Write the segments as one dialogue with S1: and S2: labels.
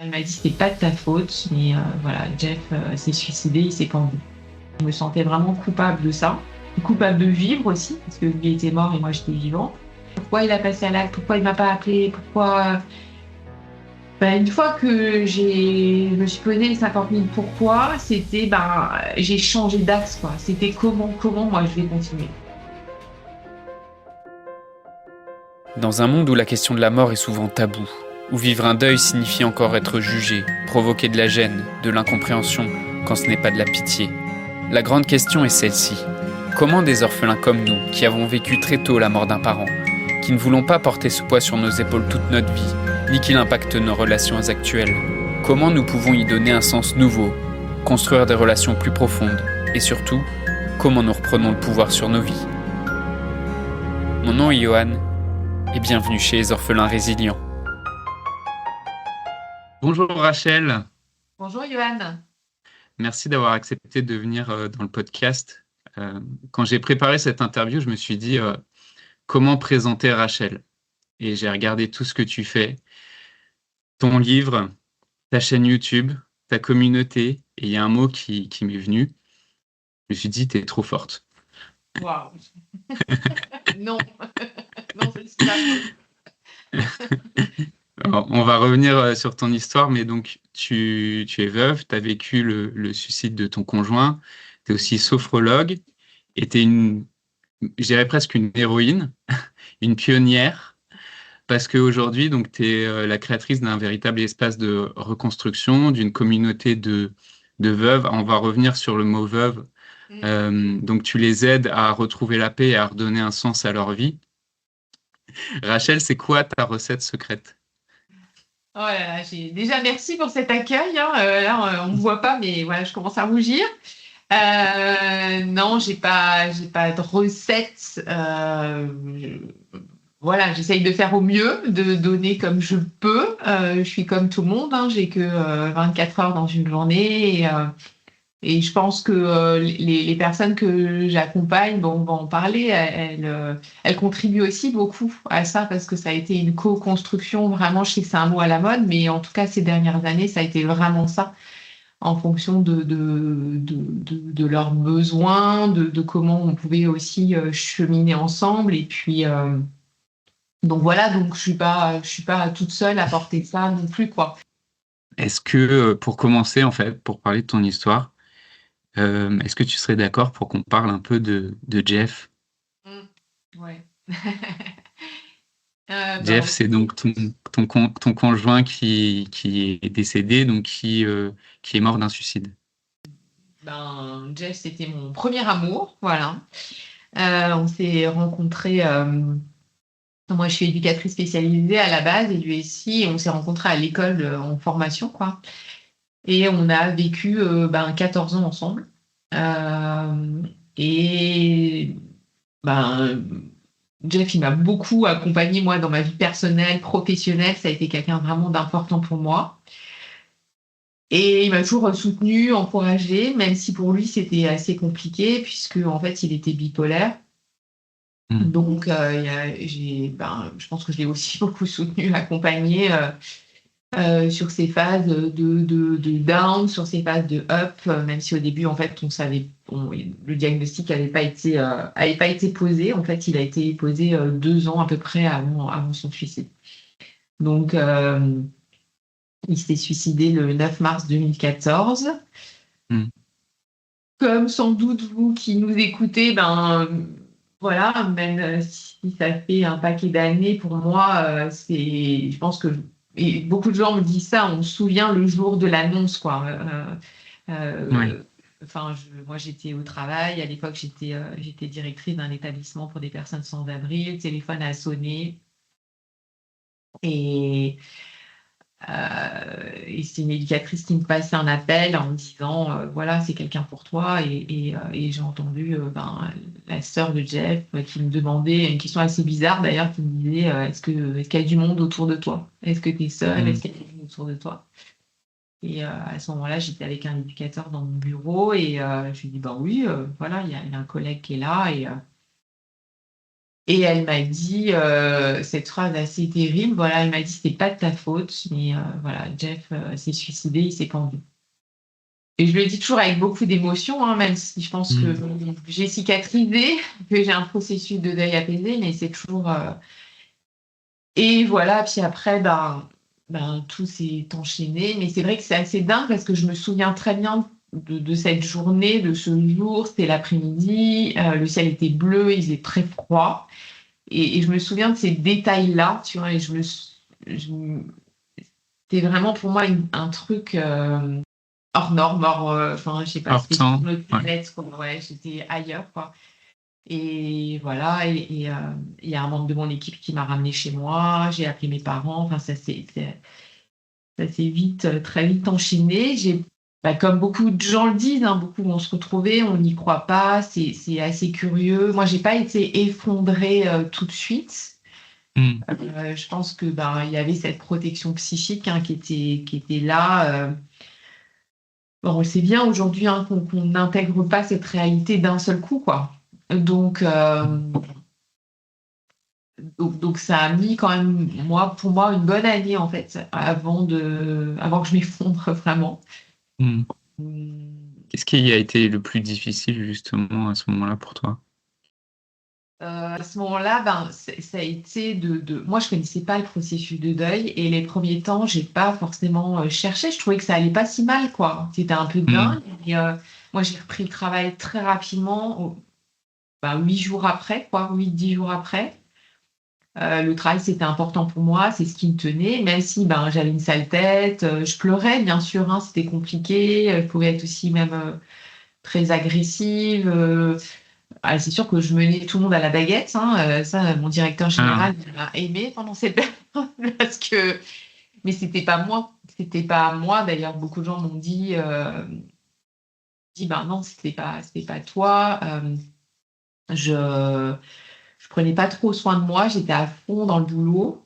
S1: Elle m'a dit c'est pas de ta faute, mais voilà, Jeff s'est suicidé, il s'est pendu. Je me sentais vraiment coupable de ça, coupable de vivre aussi, parce que lui était mort et moi j'étais vivante. Pourquoi il a passé à l'acte? Pourquoi il m'a pas appelé? Pourquoi? Une fois que je me suis posé les 50 000 pourquoi, c'était j'ai changé d'axe quoi. C'était comment moi je vais continuer.
S2: Dans un monde où la question de la mort est souvent taboue, où vivre un deuil signifie encore être jugé, provoquer de la gêne, de l'incompréhension, quand ce n'est pas de la pitié, la grande question est celle-ci. Comment des orphelins comme nous, qui avons vécu très tôt la mort d'un parent, qui ne voulons pas porter ce poids sur nos épaules toute notre vie, ni qu'il impacte nos relations actuelles, comment nous pouvons y donner un sens nouveau, construire des relations plus profondes, et surtout, comment nous reprenons le pouvoir sur nos vies? Mon nom est Johan, et bienvenue chez les Orphelins Résilients.
S3: Bonjour Rachel.
S1: Bonjour Johan.
S3: Merci d'avoir accepté de venir dans le podcast. Quand j'ai préparé cette interview, je me suis dit comment présenter Rachel. Et j'ai regardé tout ce que tu fais, ton livre, ta chaîne YouTube, ta communauté. Et il y a un mot qui m'est venu. Je me suis dit, t'es trop forte.
S1: Waouh. Non, non, je ne suis pas forte.
S3: Alors, on va revenir sur ton histoire, mais donc tu es veuve, tu as vécu le suicide de ton conjoint, tu es aussi sophrologue et tu es je dirais presque une héroïne, une pionnière, parce qu'aujourd'hui, tu es la créatrice d'un véritable espace de reconstruction, d'une communauté de veuves. On va revenir sur le mot veuve. Donc tu les aides à retrouver la paix et à redonner un sens à leur vie. Rachel, c'est quoi ta recette secrète?
S1: Oh là là, déjà merci pour cet accueil. Hein. Là, on ne me voit pas, mais voilà, je commence à rougir. Non, j'ai pas de recette. Voilà, j'essaye de faire au mieux, de donner comme je peux. Je suis comme tout le monde, hein, j'ai que 24 heures dans une journée. Et je pense que les personnes que j'accompagne vont en parler. Elles contribuent aussi beaucoup à ça parce que ça a été une co-construction. Vraiment, je sais que c'est un mot à la mode, mais en tout cas, ces dernières années, ça a été vraiment ça en fonction de leurs besoins, de comment on pouvait aussi cheminer ensemble. Et puis, donc voilà, donc je suis pas toute seule à porter ça non plus, quoi.
S3: Est-ce que, pour commencer, en fait, pour parler de ton histoire, est-ce que tu serais d'accord pour qu'on parle un peu de Jeff?
S1: Ouais.
S3: Jeff, c'est donc ton conjoint qui est décédé, donc qui est mort d'un suicide.
S1: Jeff, c'était mon premier amour, voilà. On s'est rencontrés. Moi, je suis éducatrice spécialisée à la base et lui aussi. On s'est rencontrés à l'école en formation, quoi. Et on a vécu 14 ans ensemble. Euh, et ben, Jeff, il m'a beaucoup accompagnée, moi, dans ma vie personnelle, professionnelle. Ça a été quelqu'un vraiment d'important pour moi. Et il m'a toujours soutenue, encouragée, même si pour lui, c'était assez compliqué, puisque, en fait, il était bipolaire.
S3: Mm.
S1: Donc, je pense que je l'ai aussi beaucoup soutenu, accompagné sur ses phases de down, sur ses phases de up, même si au début, en fait, le diagnostic avait pas été posé. En fait, il a été posé 2 ans à peu près avant son suicide. Donc, il s'est suicidé le 9 mars 2014.
S3: Mm.
S1: Comme sans doute vous qui nous écoutez, voilà, même si ça fait un paquet d'années, pour moi, je pense que et beaucoup de gens me disent ça, on se souvient le jour de l'annonce, quoi.
S3: Oui.
S1: Enfin, moi, j'étais au travail. À l'époque, j'étais directrice d'un établissement pour des personnes sans abri. Le téléphone a sonné et et c'est une éducatrice qui me passait un appel en me disant voilà, c'est quelqu'un pour toi. Et j'ai entendu la sœur de Jeff qui me demandait une question assez bizarre d'ailleurs, qui me disait est-ce qu'il y a du monde autour de toi? Est-ce que tu es seule? Est-ce qu'il y a du monde autour de toi? Et à ce moment-là, j'étais avec un éducateur dans mon bureau et je lui ai dit oui, voilà, il y a un collègue qui est là. Et elle m'a dit cette phrase assez terrible. Voilà, elle m'a dit c'est pas de ta faute, mais voilà, Jeff s'est suicidé, il s'est pendu. Et je le dis toujours avec beaucoup d'émotion, hein, même si je pense que j'ai cicatrisé, que j'ai un processus de deuil apaisé, mais c'est toujours. Et voilà, puis après, tout s'est enchaîné. Mais c'est vrai que c'est assez dingue parce que je me souviens très bien de cette journée, de ce jour. C'était l'après-midi, le ciel était bleu, il faisait très froid. Et je me souviens de ces détails-là, tu vois, et c'était vraiment pour moi un truc hors norme, enfin, je sais pas,
S3: Hors
S1: c'était
S3: temps,
S1: sur notre
S3: ouais.
S1: planète, quoi. Ouais, j'étais ailleurs, quoi. Et voilà, il y a un membre de mon équipe qui m'a ramenée chez moi, j'ai appelé mes parents, enfin, ça s'est vite, très vite enchaîné. Comme beaucoup de gens le disent, hein, beaucoup vont se retrouver, on n'y croit pas, c'est assez curieux. Moi, j'ai pas été effondrée tout de suite. Je pense que il y avait cette protection psychique, hein, qui était là. Bon, on sait bien aujourd'hui, hein, qu'on n'intègre pas cette réalité d'un seul coup, quoi. Donc, donc ça a mis quand même, pour moi, une bonne année, en fait, avant que je m'effondre vraiment.
S3: Qu'est-ce qui a été le plus difficile justement à ce moment-là pour toi?
S1: À ce moment-là, ça a été moi, je connaissais pas le processus de deuil et les premiers temps, j'ai pas forcément cherché. Je trouvais que ça allait pas si mal, quoi. C'était un peu dingue. Et, moi, j'ai repris le travail très rapidement, 8 jours après, quoi, 8-10 jours après. Le travail, c'était important pour moi, c'est ce qui me tenait, même si j'avais une sale tête, je pleurais, bien sûr, hein, c'était compliqué, je pouvais être aussi même très agressive. C'est sûr que je menais tout le monde à la baguette, hein, ça, mon directeur général m'a aimé pendant cette période, mais c'était pas moi, d'ailleurs, beaucoup de gens m'ont dit, non, c'était pas toi, je prenais pas trop soin de moi, j'étais à fond dans le boulot.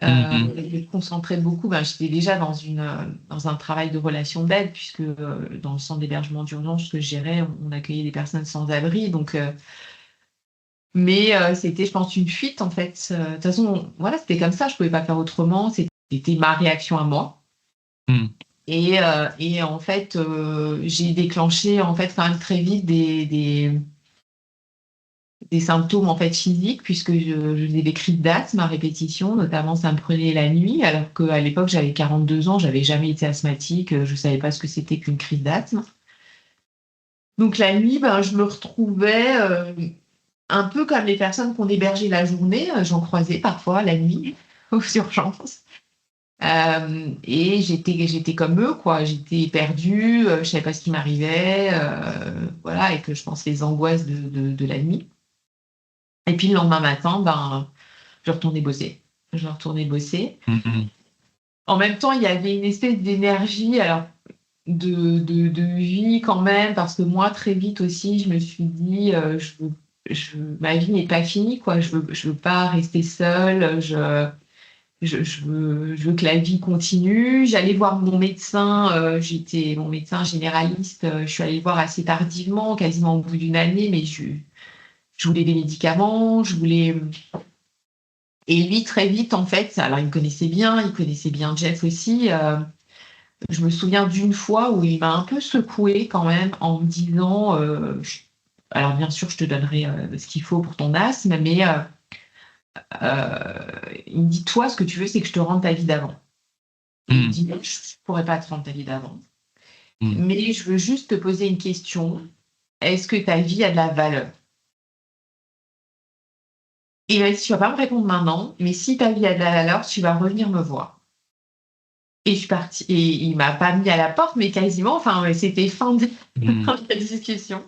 S1: Je me concentrais beaucoup. J'étais déjà dans un travail de relation d'aide, puisque dans le centre d'hébergement d'urgence que je gérais, on accueillait des personnes sans abri. Donc, mais c'était, je pense, une fuite, en fait. De toute façon, voilà, c'était comme ça, je ne pouvais pas faire autrement. C'était ma réaction à moi. Et en fait, j'ai déclenché, en fait, quand même très vite des symptômes en fait physiques, puisque je faisais des crises d'asthme à répétition, notamment ça me prenait la nuit, alors qu'à l'époque j'avais 42 ans, j'avais jamais été asthmatique, je savais pas ce que c'était qu'une crise d'asthme. Donc la nuit, je me retrouvais un peu comme les personnes qu'on hébergeait la journée, j'en croisais parfois la nuit aux urgences. Et j'étais comme eux, quoi. J'étais perdue, je savais pas ce qui m'arrivait, voilà, et que je pense les angoisses de la nuit. Et puis le lendemain matin, je retournais bosser. En même temps, il y avait une espèce d'énergie, alors de vie quand même, parce que moi, très vite aussi, je me suis dit, ma vie n'est pas finie, quoi. Je veux pas rester seule. Je veux que la vie continue. J'allais voir mon médecin. J'étais mon médecin généraliste. Je suis allée le voir assez tardivement, quasiment au bout d'une année, mais je voulais des médicaments, Et lui, très vite, en fait, alors il connaissait bien Jeff aussi. Je me souviens d'une fois où il m'a un peu secouée quand même en me disant, alors bien sûr, je te donnerai ce qu'il faut pour ton asthme, mais il me dit, toi, ce que tu veux, c'est que je te rende ta vie d'avant. Il me dit, je ne pourrais pas te rendre ta vie d'avant, mais je veux juste te poser une question. Est-ce que ta vie a de la valeur? Et il m'a dit, tu ne vas pas me répondre maintenant, mais si ta vie a de la valeur, tu vas revenir me voir. Et je suis partie. Et il ne m'a pas mis à la porte, mais quasiment. Enfin, c'était fin de la discussion.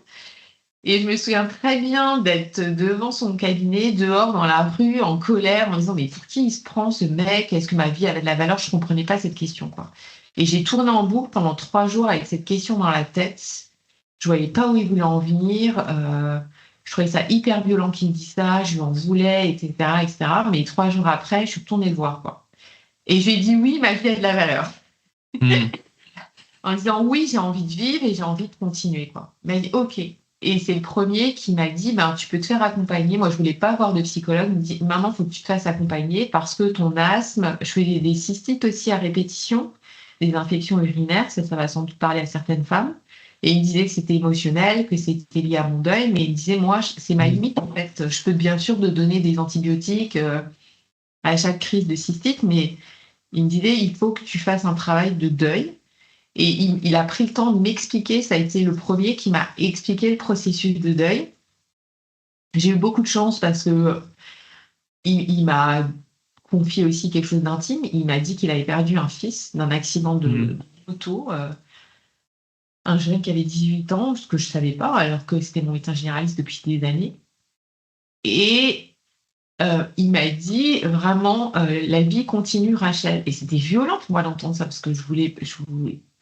S1: Et je me souviens très bien d'être devant son cabinet, dehors, dans la rue, en colère, en disant, mais pour qui il se prend, ce mec? Est-ce que ma vie a de la valeur? Je ne comprenais pas cette question, quoi. Et j'ai tourné en boucle pendant 3 jours avec cette question dans la tête. Je ne voyais pas où il voulait en venir. Je trouvais ça hyper violent qu'il me dise ça, je lui en voulais, etc., etc. Mais 3 jours après, je suis retournée le voir, quoi. Et je lui ai dit oui, ma vie a de la valeur. En disant oui, j'ai envie de vivre et j'ai envie de continuer, quoi. Mais ok. Et c'est le premier qui m'a dit, ben, tu peux te faire accompagner. Moi, je voulais pas voir de psychologue. Il me dit, maman, il faut que tu te fasses accompagner parce que ton asthme, je fais des cystites aussi à répétition, des infections urinaires, ça va sans doute parler à certaines femmes. Et il me disait que c'était émotionnel, que c'était lié à mon deuil, mais il me disait, moi, c'est ma limite, en fait. Je peux bien sûr te donner des antibiotiques à chaque crise de cystite, mais il me disait, il faut que tu fasses un travail de deuil. Et il a pris le temps de m'expliquer, ça a été le premier qui m'a expliqué le processus de deuil. J'ai eu beaucoup de chance parce que il m'a confié aussi quelque chose d'intime. Il m'a dit qu'il avait perdu un fils d'un accident de moto, un jeune qui avait 18 ans, ce que je ne savais pas, alors que c'était mon médecin généraliste depuis des années. Et il m'a dit vraiment, la vie continue, Rachel. Et c'était violent pour moi d'entendre ça parce que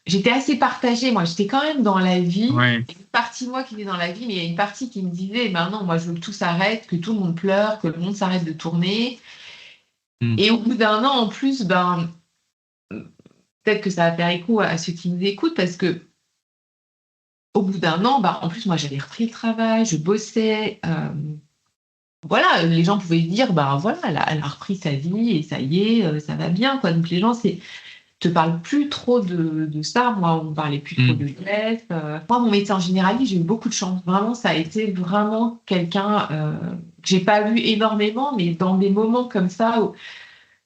S1: j'étais assez partagée. Moi, j'étais quand même dans la vie.
S3: Ouais.
S1: Il y a une partie de moi qui était dans la vie, mais il y a une partie qui me disait, ben non, moi, je veux que tout s'arrête, que tout le monde pleure, que le monde s'arrête de tourner. Et au bout d'un an, en plus, ben, peut-être que ça va faire écho à ceux qui nous écoutent parce que au bout d'un an, ben, en plus, moi, j'avais repris le travail, je bossais. Voilà, les gens pouvaient se dire, ben voilà, elle a repris sa vie et ça y est, ça va bien, quoi. Donc les gens te parlent plus trop de ça. Moi, on parlait plus trop de stress. Moi, mon médecin généraliste, j'ai eu beaucoup de chance. Vraiment, ça a été vraiment quelqu'un que j'ai pas vu énormément, mais dans des moments comme ça,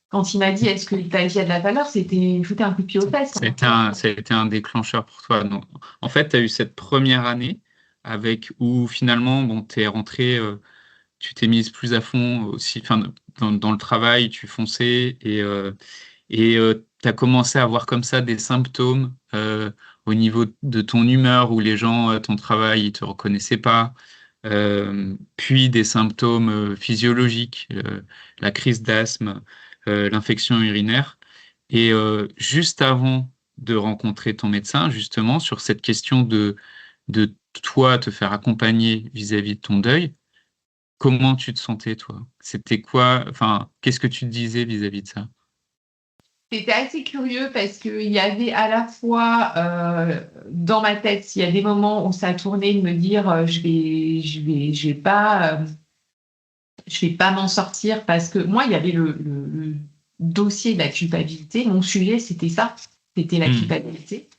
S1: quand il m'a dit, est-ce que ta vie a de la valeur, il foutait un coup de pied aux fesses.
S3: Ça a été un déclencheur pour toi. Donc, en fait, tu as eu cette première année où finalement, bon, tu es rentré, tu t'es mise plus à fond aussi, dans le travail, tu fonçais et tu as commencé à avoir comme ça des symptômes au niveau de ton humeur où les gens à ton travail, ils te reconnaissaient pas. Puis des symptômes physiologiques, la crise d'asthme, l'infection urinaire. Et juste avant de rencontrer ton médecin, justement, sur cette question de toi te faire accompagner vis-à-vis de ton deuil, comment tu te sentais, toi? C'était quoi, enfin, qu'est-ce que tu te disais vis-à-vis de ça?
S1: C'était assez curieux parce qu'il y avait à la fois dans ma tête, il y a des moments où ça tournait de me dire je vais pas m'en sortir parce que moi, il y avait le dossier de la culpabilité. Mon sujet, c'était ça, c'était la culpabilité,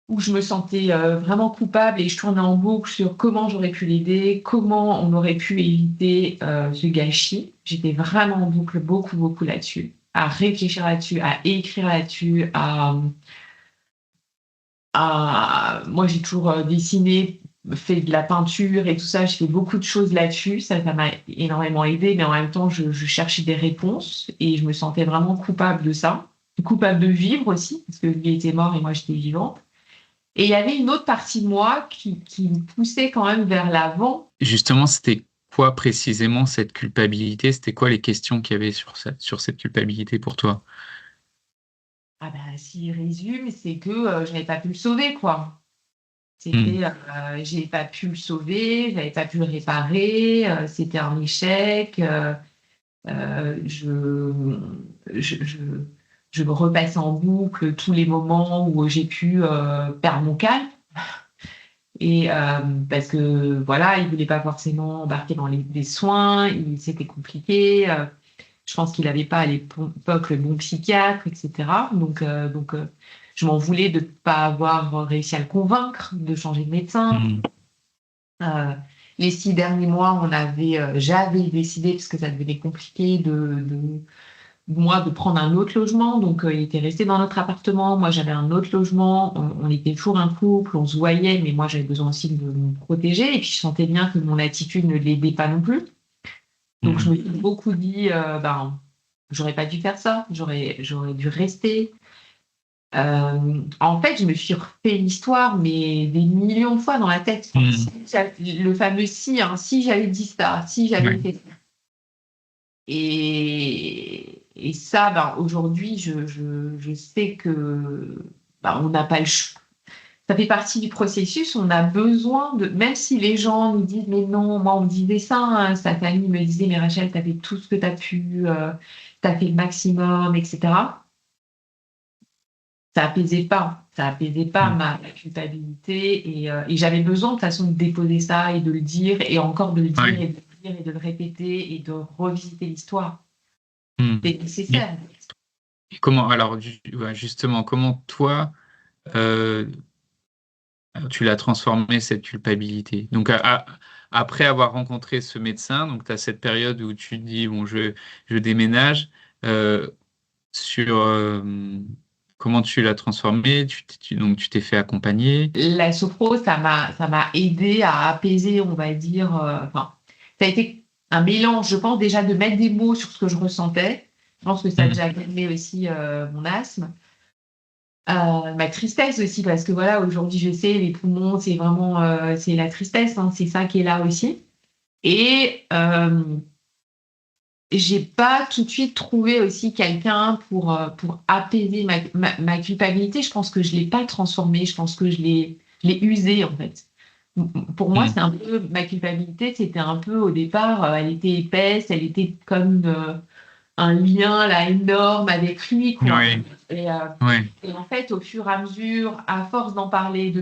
S1: où je me sentais vraiment coupable et je tournais en boucle sur comment j'aurais pu l'aider, comment on aurait pu éviter ce gâchis. J'étais vraiment en boucle beaucoup, beaucoup là-dessus, à réfléchir là-dessus, à écrire là-dessus, Moi, j'ai toujours dessiné, fait de la peinture et tout ça. J'ai fait beaucoup de choses là-dessus. Ça m'a énormément aidé, mais en même temps, je cherchais des réponses et je me sentais vraiment coupable de ça. Coupable de vivre aussi, parce que lui était mort et moi, j'étais vivante. Et il y avait une autre partie de moi qui me poussait quand même vers l'avant.
S3: Justement, c'était quoi précisément cette culpabilité? C'était quoi les questions qu'il y avait sur cette culpabilité pour toi?
S1: Ah ben, s'il résume, c'est que je n'avais pas pu le sauver, quoi. C'était, j'ai pas pu le sauver, j'avais pas pu le réparer, c'était un échec. Je me repassais en boucle tous les moments où j'ai pu perdre mon calme. Et parce que voilà, il voulait pas forcément embarquer dans les soins, c'était compliqué. Je pense qu'il n'avait pas à l'époque le bon psychiatre, etc. Donc, je m'en voulais de ne pas avoir réussi à le convaincre de changer de médecin. Les 6 derniers mois, j'avais décidé, parce que ça devenait compliqué, de prendre un autre logement. Donc, il était resté dans notre appartement. Moi, j'avais un autre logement. On était toujours un couple, on se voyait, mais moi, j'avais besoin aussi de me protéger. Et puis, je sentais bien que mon attitude ne l'aidait pas non plus. Donc, je me suis beaucoup dit, j'aurais pas dû faire ça. J'aurais dû rester. En fait, je me suis refait l'histoire, mais des millions de fois dans la tête. Le fameux si, hein, si j'avais dit ça, si j'avais fait ça. Et ça, aujourd'hui, je sais que on n'a pas le choix. Ça fait partie du processus. On a besoin de, même si les gens nous disent, mais non, moi, on me disait ça, hein, sa famille me disait, mais Rachel, tu as fait tout ce que tu as pu, tu as fait le maximum, etc. ça apaisait pas ma culpabilité et j'avais besoin de toute façon de déposer ça et de le dire et encore de le dire
S3: Ouais.
S1: et de le dire et de le répéter et de revisiter l'histoire.
S3: Hmm.
S1: C'est nécessaire.
S3: Et comment, alors, justement, comment toi, euh, tu l'as transformé, cette culpabilité? Donc, après avoir rencontré ce médecin, donc tu as cette période où tu te dis, bon, je déménage, euh, sur comment tu l'as transformé, donc tu t'es fait accompagner.
S1: La sophro, ça m'a aidé à apaiser, on va dire. Enfin, ça a été un mélange, je pense, déjà de mettre des mots sur ce que je ressentais. Je pense que ça a
S3: Hmm.
S1: déjà calmé aussi mon asthme. Ma tristesse aussi, parce que voilà, aujourd'hui, je sais, les poumons, c'est vraiment, c'est la tristesse, hein, c'est ça qui est là aussi. Et j'ai pas tout de suite trouvé aussi quelqu'un pour apaiser ma culpabilité. Je pense que je l'ai pas transformée, je pense que je l'ai usée, en fait. Pour moi,
S3: Hmm.
S1: c'est un peu, ma culpabilité, c'était un peu au départ, elle était épaisse, elle était comme un lien là énorme avec lui, quoi.
S3: Oui,
S1: Et, euh,
S3: oui.
S1: et en fait, au fur et à mesure, à force d'en parler,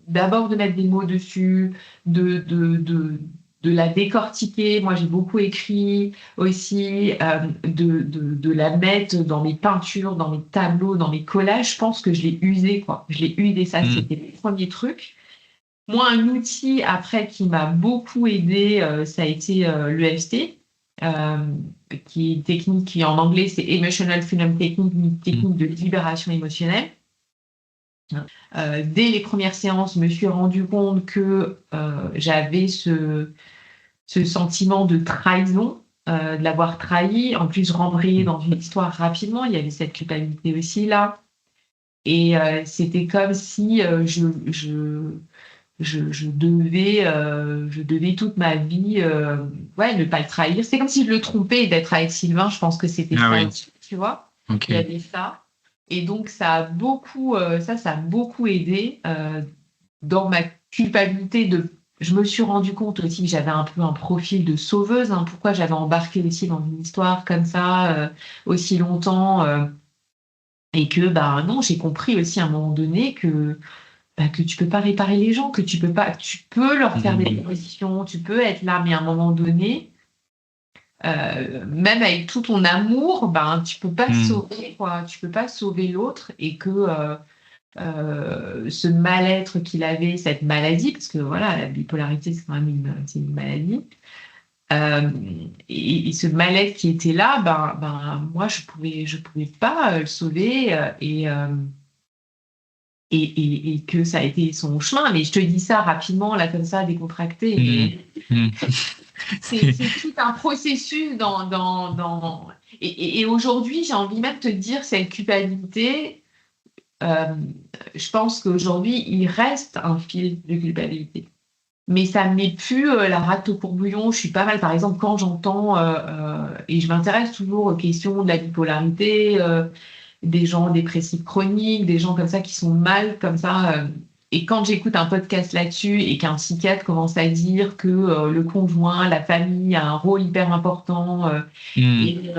S1: d'abord de mettre des mots dessus, de, de, de, de la décortiquer. Moi, j'ai beaucoup écrit aussi, de la mettre dans mes peintures, dans mes tableaux, dans mes collages. Je pense que je l'ai usé, quoi. Je l'ai usé, ça,
S3: Hmm.
S1: c'était le premier truc. Moi, un outil après qui m'a beaucoup aidé, ça a été l'EFT, euh, qui est une technique qui en anglais c'est Emotional Freedom Technique, une
S3: Hmm.
S1: technique de libération émotionnelle. Dès les premières séances, je me suis rendu compte que j'avais ce sentiment de trahison, de l'avoir trahi. En plus, je rembrayais dans une histoire rapidement. Il y avait cette culpabilité aussi là. Et c'était comme si je devais toute ma vie ouais, ne pas le trahir. C'est comme si je le trompais et d'être avec Sylvain. Je pense que c'était
S3: Ah
S1: ça
S3: oui,
S1: aussi, tu vois. Il y
S3: ok.
S1: avait ça. Et donc, ça a beaucoup aidé dans ma culpabilité de. Je me suis rendu compte aussi que j'avais un peu un profil de sauveuse. Hein, pourquoi j'avais embarqué aussi dans une histoire comme ça aussi longtemps et que, bah non, j'ai compris aussi à un moment donné que que tu peux pas réparer les gens, que tu peux pas, tu peux leur faire des
S3: Hmm.
S1: propositions, tu peux être là, mais à un moment donné, même avec tout ton amour, ben tu peux pas
S3: Hmm.
S1: sauver quoi, tu peux pas sauver l'autre et que ce mal-être qu'il avait, cette maladie, parce que voilà, la bipolarité c'est quand même c'est une maladie, euh, et ce mal-être qui était là, moi je pouvais pas le sauver et que ça a été son chemin. Mais je te dis ça rapidement, là, comme ça, décontracté.
S3: Hmm.
S1: Mais
S3: Hmm.
S1: c'est tout un processus et aujourd'hui, j'ai envie même de te dire, cette culpabilité, euh, je pense qu'aujourd'hui, il reste un fil de culpabilité. Mais ça ne met plus la rate au courbouillon. Je suis pas mal, par exemple, quand j'entends, et je m'intéresse toujours aux questions de la bipolarité, des gens dépressifs chroniques, des gens comme ça qui sont mal comme ça. Et quand j'écoute un podcast là-dessus et qu'un psychiatre commence à dire que le conjoint, la famille a un rôle hyper important
S3: Hmm.
S1: et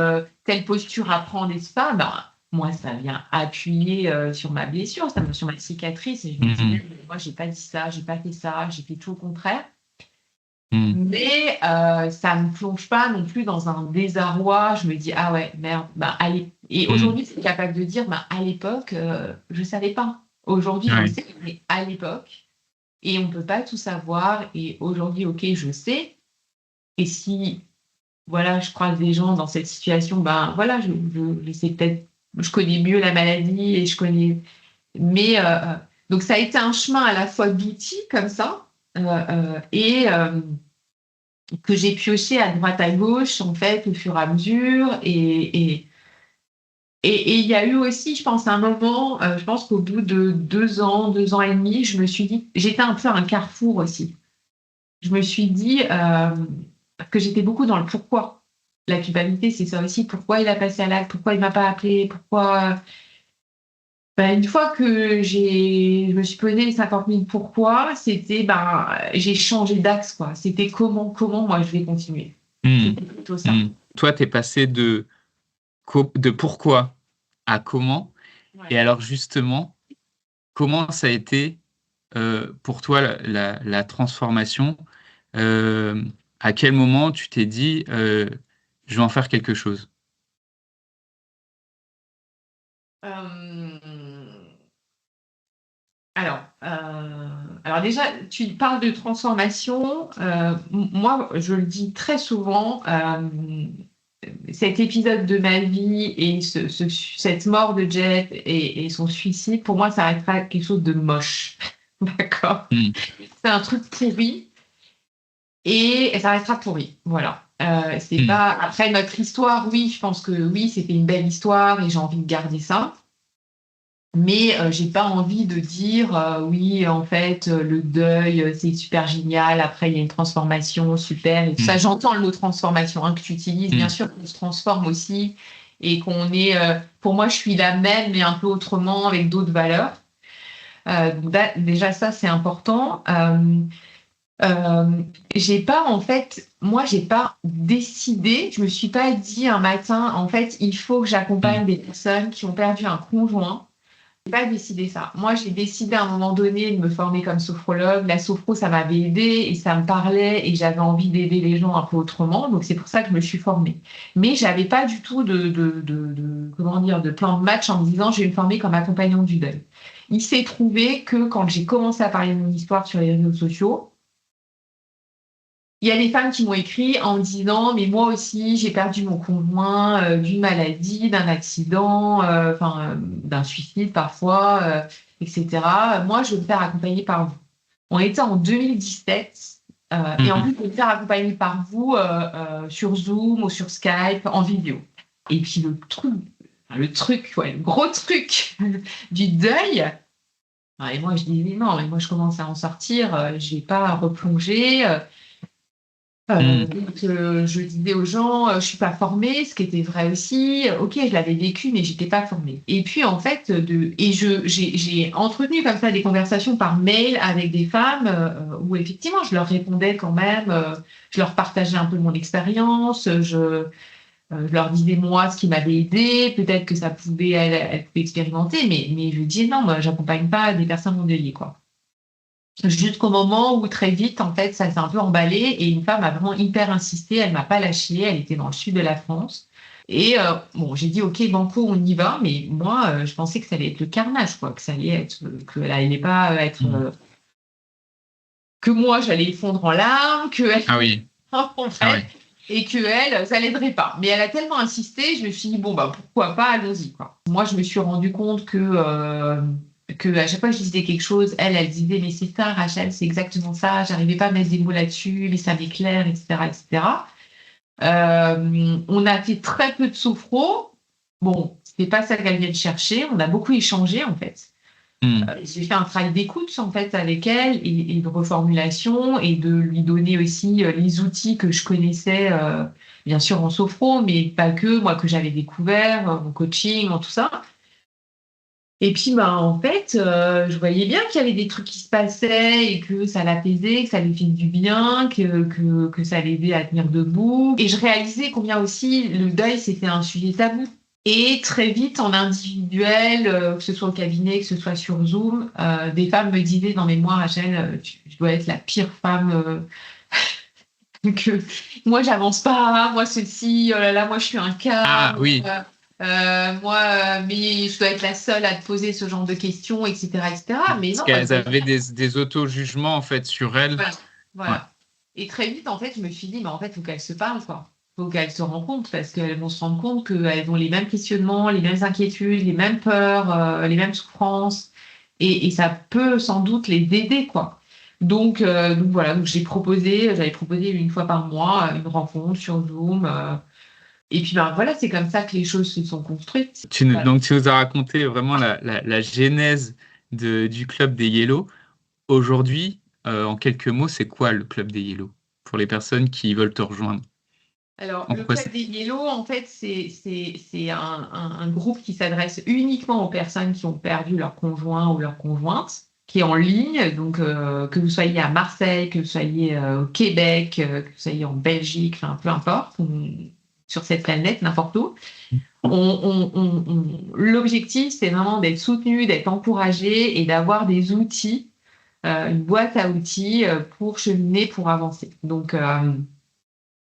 S1: telle posture à prendre et ça, ben, moi, ça vient appuyer sur ma blessure, sur ma cicatrice. Et je me dis,
S3: Hmm.
S1: mais moi, j'ai pas dit ça, j'ai pas fait ça, j'ai fait tout le contraire.
S3: Hmm.
S1: Mais ça ne me plonge pas non plus dans un désarroi. Je me dis, ah ouais, merde. Bah, allez. Et
S3: Hmm.
S1: aujourd'hui, c'est capable de dire, bah, à l'époque, je ne savais pas. Aujourd'hui, je
S3: Ouais.
S1: sais, mais à l'époque, et on ne peut pas tout savoir. Et aujourd'hui, ok, je sais. Et si, voilà, je croise des gens dans cette situation, ben voilà, je sais peut-être, je connais mieux la maladie et je connais. Mais donc, ça a été un chemin à la fois d'outils comme ça. Et que j'ai pioché à droite à gauche en fait au fur et à mesure et il y a eu aussi je pense un moment je pense qu'au bout de 2 ans et demi je me suis dit j'étais un peu à un carrefour aussi je me suis dit que j'étais beaucoup dans le pourquoi la culpabilité c'est ça aussi pourquoi il a passé à l'acte pourquoi il m'a pas appelé pourquoi ben, une fois que je me suis posé les 50 000 pourquoi c'était j'ai changé d'axe quoi c'était comment moi je vais continuer
S3: Hmm.
S1: c'était plutôt ça.
S3: Hmm. Toi, tu es passé de pourquoi à comment.
S1: Ouais.
S3: Et alors justement, comment ça a été pour toi la transformation? Euh, à quel moment tu t'es dit, je vais en faire quelque chose?
S1: Euh, alors déjà, tu parles de transformation. Moi, je le dis très souvent, cet épisode de ma vie et cette mort de Jeff et son suicide, pour moi, ça restera quelque chose de moche. D'accord?
S3: Hmm.
S1: C'est un truc pourri et ça restera pourri. Voilà. C'est
S3: Hmm.
S1: pas... Après, notre histoire, oui, je pense que oui, c'était une belle histoire et j'ai envie de garder ça. Mais j'ai pas envie de dire oui, en fait, le deuil, c'est super génial. Après, il y a une transformation super et tout ça.
S3: Hmm.
S1: J'entends le mot transformation que tu utilises. Bien
S3: Hmm.
S1: sûr qu'on se transforme aussi et qu'on est. Pour moi, je suis la même, mais un peu autrement, avec d'autres valeurs. Donc déjà, ça, c'est important. Euh, j'ai pas, en fait, moi, j'ai pas décidé. Je me suis pas dit un matin, en fait, il faut que
S3: Hmm.
S1: j'accompagne des personnes qui ont perdu un conjoint. Pas décidé ça. Moi, j'ai décidé à un moment donné de me former comme sophrologue. La sophro, ça m'avait aidé et ça me parlait et j'avais envie d'aider les gens un peu autrement. Donc, c'est pour ça que je me suis formée. Mais j'avais pas du tout comment dire, de plan de match en me disant je vais me former comme accompagnante du deuil. Il s'est trouvé que quand j'ai commencé à parler de mon histoire sur les réseaux sociaux, il y a des femmes qui m'ont écrit en me disant, mais moi aussi, j'ai perdu mon conjoint d'une maladie, d'un accident, d'un suicide parfois, etc. Moi, je veux me faire accompagner par vous. On était en 2017 et en
S3: Hmm.
S1: plus, je veux me faire accompagner par vous sur Zoom ou sur Skype en vidéo. Et puis ouais, le gros truc du deuil. Et moi, je disais non, mais moi, je commence à en sortir, je vais pas replonger.
S3: Hmm.
S1: Je disais aux gens, je suis pas formée, ce qui était vrai aussi. Ok, je l'avais vécu, mais j'étais pas formée. Et puis en fait, j'ai entretenu comme ça des conversations par mail avec des femmes où effectivement, je leur répondais quand même, je leur partageais un peu mon expérience, je leur disais moi ce qui m'avait aidé, peut-être que ça pouvait, elles pouvaient expérimenter, mais je disais non, moi, j'accompagne pas des personnes endeuillées, quoi. Jusqu'au moment où très vite, en fait, ça s'est un peu emballé et une femme a vraiment hyper insisté. Elle m'a pas lâchée. Elle était dans le sud de la France. Et bon, j'ai dit, OK, banco, on y va. Mais moi, je pensais que ça allait être le carnage, quoi. Que ça allait être, que elle allait pas être,
S3: Hmm.
S1: que moi, j'allais fondre en larmes, que elle,
S3: Ah oui,
S1: en
S3: ah
S1: bref,
S3: ouais.
S1: et que elle, ça l'aiderait pas. Mais elle a tellement insisté, je me suis dit, bon, bah, pourquoi pas, allons-y, quoi. Moi, je me suis rendu compte que à chaque fois que je disais quelque chose, elle disait, mais c'est ça, Rachel, c'est exactement ça, j'arrivais pas à mettre des mots là-dessus, mais ça m'éclaire, etc., etc. On a fait très peu de sophro. Bon, c'était pas ça qu'elle vient de chercher. On a beaucoup échangé, en fait.
S3: Hmm.
S1: J'ai fait un travail d'écoute, en fait, avec elle et de reformulation et de lui donner aussi les outils que je connaissais, bien sûr, en sophro, mais pas que, moi, que j'avais découvert, en coaching, en tout ça. Et puis, bah, en fait, je voyais bien qu'il y avait des trucs qui se passaient et que ça l'apaisait, que ça lui fait du bien, que ça l'aidait à tenir debout. Et je réalisais combien aussi le deuil, c'était un sujet tabou. Et très vite, en individuel, que ce soit au cabinet, que ce soit sur Zoom, des femmes me disaient dans mes mois, Rachel, tu dois être la pire femme que moi, j'avance pas, moi, ceci, oh là là, moi, je suis un cas.
S3: Ah oui,
S1: Moi, mais je dois être la seule à te poser ce genre de questions, etc., etc. Mais
S3: parce
S1: non,
S3: qu'elles avaient des auto-jugements en fait sur elles.
S1: voilà,
S3: Ouais.
S1: voilà. Et très vite, en fait, je me suis dit, mais en fait, il faut qu'elles se parlent, quoi. Il faut qu'elles se rencontrent parce qu'elles vont se rendre compte qu'elles ont les mêmes questionnements, les mêmes inquiétudes, les mêmes peurs, les mêmes souffrances. Et ça peut sans doute les aider, quoi. Donc voilà, donc j'avais proposé une fois par mois une rencontre sur Zoom. Et puis ben voilà, c'est comme ça que les choses se sont construites. Voilà.
S3: Donc tu nous as raconté vraiment la genèse du club des Yellow. Aujourd'hui, en quelques mots, c'est quoi le club des Yellow pour les personnes qui veulent te rejoindre?
S1: Alors,
S3: En
S1: le
S3: quoi
S1: Club des Yellow, en fait, c'est un groupe qui s'adresse uniquement aux personnes qui ont perdu leur conjoint ou leur conjointe, qui est en ligne. Donc, que vous soyez à Marseille, que vous soyez au Québec, que vous soyez en Belgique, enfin, peu importe. sur cette planète, n'importe où. L'objectif, c'est vraiment d'être soutenu, d'être encouragé et d'avoir des outils, une boîte à outils pour cheminer, pour avancer. Donc,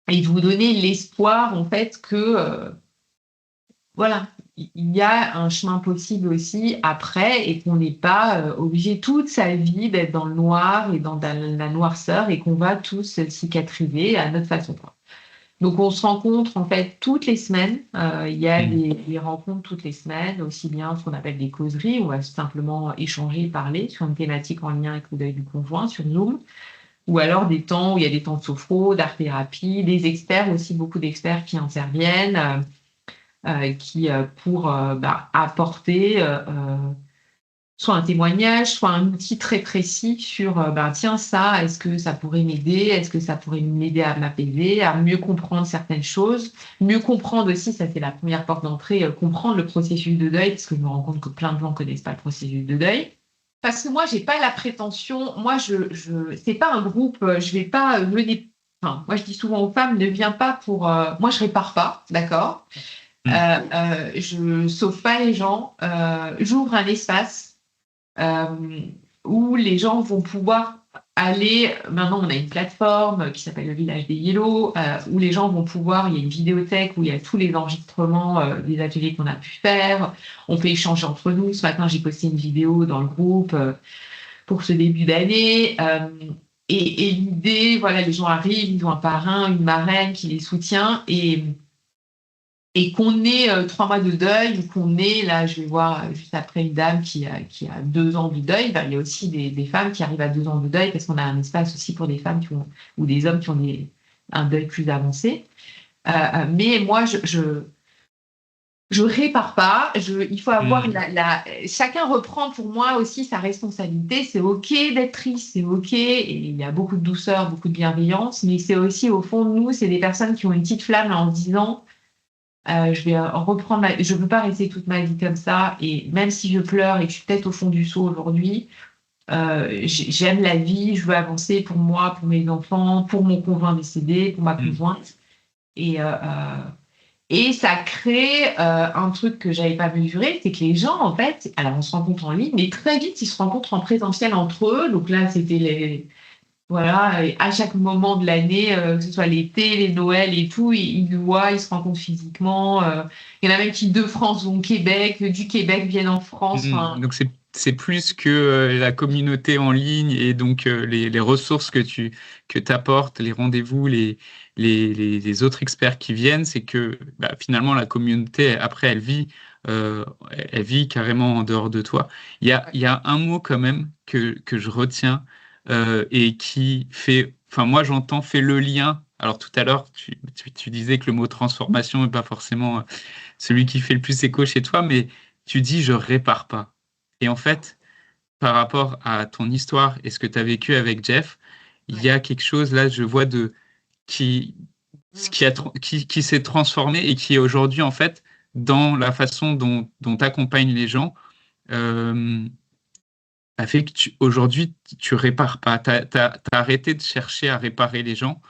S1: et de vous donner l'espoir, en fait, que voilà, il y a un chemin possible aussi après et qu'on n'est pas obligé toute sa vie d'être dans le noir et dans la noirceur et qu'on va tous cicatriser à notre façon. Donc, on se rencontre en fait toutes les semaines. Il y a des rencontres toutes les semaines, aussi bien ce qu'on appelle des causeries, où on va simplement échanger, parler sur une thématique en lien avec le deuil du conjoint sur Zoom, ou alors des temps où il y a des temps de sophro, d'art-thérapie, des experts aussi, beaucoup d'experts qui interviennent, pour apporter soit un témoignage, soit un outil très précis sur tiens, ça, est-ce que ça pourrait m'aider? Est-ce que ça pourrait m'aider à m'apaiser, à mieux comprendre certaines choses, mieux comprendre aussi, ça c'est la première porte d'entrée, comprendre le processus de deuil, parce que je me rends compte que plein de gens ne connaissent pas le processus de deuil. Parce que moi, j'ai pas la prétention, moi, c'est pas un groupe, je vais pas venir. Enfin, moi, je dis souvent aux femmes, ne viens pas pour. Moi, je répare pas, d'accord. Je sauve pas les gens. J'ouvre un espace où les gens vont pouvoir aller. Maintenant, on a une plateforme qui s'appelle le Village des Yellow, où les gens vont pouvoir. Il y a une vidéothèque où il y a tous les enregistrements des ateliers qu'on a pu faire. On peut échanger entre nous. Ce matin, j'ai posté une vidéo dans le groupe pour ce début d'année. Et l'idée, voilà, les gens arrivent, ils ont un parrain, une marraine qui les soutient et qu'on ait 3 mois de deuil, ou qu'on ait, là, je vais voir juste après une dame qui a 2 ans de deuil, il y a aussi des femmes qui arrivent à 2 ans de deuil, parce qu'on a un espace aussi pour des femmes ou des hommes qui ont un deuil plus avancé. Mais moi, je répare pas. Il faut avoir chacun reprend pour moi aussi sa responsabilité. C'est OK d'être triste, c'est OK. Et il y a beaucoup de douceur, beaucoup de bienveillance, mais c'est aussi, au fond de nous, c'est des personnes qui ont une petite flamme là, en se disant je vais reprendre je ne veux pas rester toute ma vie comme ça, et même si je pleure et que je suis peut-être au fond du seau aujourd'hui, j'aime la vie, je veux avancer pour moi, pour mes enfants, pour mon conjoint décédé, pour ma conjointe, et ça crée un truc que j'avais pas mesuré, c'est que les gens, en fait, alors on se rencontre en ligne, mais très vite ils se rencontrent en présentiel entre eux. Donc là, c'était voilà, et à chaque moment de l'année, que ce soit l'été, les Noëls et tout, ils nous voient, ils se rencontrent physiquement. Il y en a même qui de France vont au Québec, du Québec viennent en France.
S3: Donc c'est plus que la communauté en ligne et donc les ressources que t'apportes, les rendez-vous, les autres experts qui viennent, c'est que finalement la communauté après elle vit carrément en dehors de toi. Il y a un mot quand même que je retiens et qui fait, enfin moi j'entends fait le lien. Alors tout à l'heure tu disais que le mot transformation n'est pas forcément celui qui fait le plus écho chez toi, mais tu dis je répare pas. Et en fait, par rapport à ton histoire et ce que tu as vécu avec Jeff, il y a quelque chose là, je vois qui s'est transformé et qui est aujourd'hui en fait dans la façon dont tu accompagnes les gens. A fait que aujourd'hui, tu répares pas. Tu as arrêté de chercher à réparer les gens.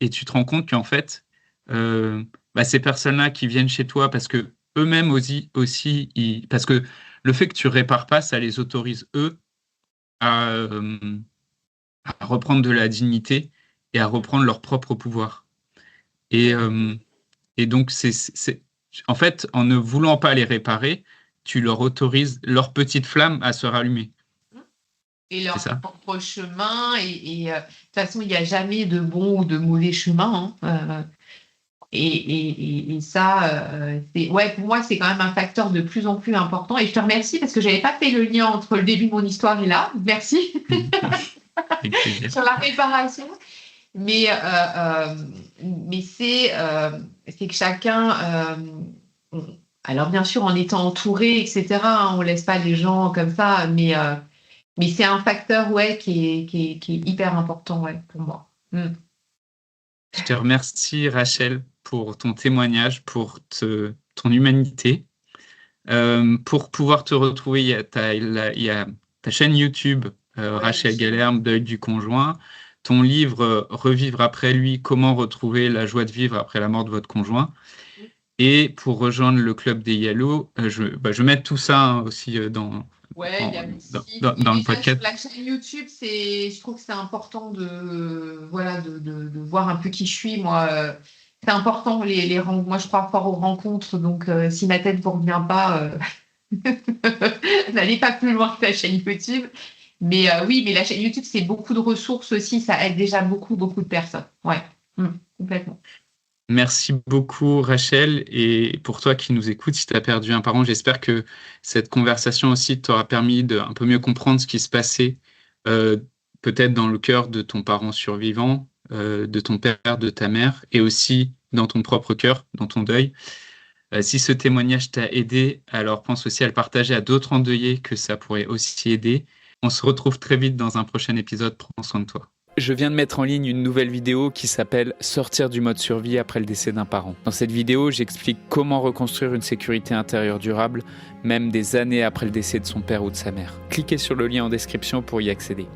S3: Et tu te rends compte qu'en fait, ces personnes-là qui viennent chez toi parce que eux-mêmes aussi parce que le fait que tu répares pas, ça les autorise eux à reprendre de la dignité et à reprendre leur propre pouvoir. Et donc, en fait, en ne voulant pas les réparer, tu leur autorises leur petite flamme à se rallumer.
S1: Et leur propre chemin. Et de toute façon, il n'y a jamais de bon ou de mauvais chemin. Et ça, pour moi, c'est quand même un facteur de plus en plus important. Et je te remercie parce que je n'avais pas fait le lien entre le début de mon histoire et là. Merci. Sur la réparation. Mais c'est que chacun... alors, bien sûr, en étant entouré, etc., on ne laisse pas les gens comme ça, mais c'est un facteur qui est hyper important pour moi.
S3: Je te remercie, Rachel, pour ton témoignage, pour ton humanité. Pour pouvoir te retrouver, il y a ta chaîne YouTube, Rachel Galerme, Deuil du conjoint. ton livre Revivre après lui, comment retrouver la joie de vivre après la mort de votre conjoint. Et pour rejoindre le club des Yellow, je vais mettre tout ça aussi
S1: Ouais, il y a aussi.
S3: dans le
S1: Et déjà,
S3: podcast.
S1: sur la chaîne YouTube, je trouve que c'est important de voir un peu qui je suis. Moi, c'est important, moi, je crois fort aux rencontres. Donc, si ma tête ne vous revient pas, n'allez pas plus loin que la chaîne YouTube. Mais oui, mais la chaîne YouTube, c'est beaucoup de ressources aussi. Ça aide déjà beaucoup, beaucoup de personnes. Ouais, complètement.
S3: Merci beaucoup, Rachel. Et pour toi qui nous écoutes, si tu as perdu un parent, j'espère que cette conversation aussi t'aura permis de un peu mieux comprendre ce qui se passait, euh, peut-être dans le cœur de ton parent survivant, de ton père, de ta mère, et aussi dans ton propre cœur, dans ton deuil. Si ce témoignage t'a aidé, alors pense aussi à le partager à d'autres endeuillés que ça pourrait aussi aider. On se retrouve très vite dans un prochain épisode. Prends soin de toi.
S2: Je viens de mettre en ligne une nouvelle vidéo qui s'appelle « Sortir du mode survie après le décès d'un parent ». Dans cette vidéo, j'explique comment reconstruire une sécurité intérieure durable, même des années après le décès de son père ou de sa mère. Cliquez sur le lien en description pour y accéder.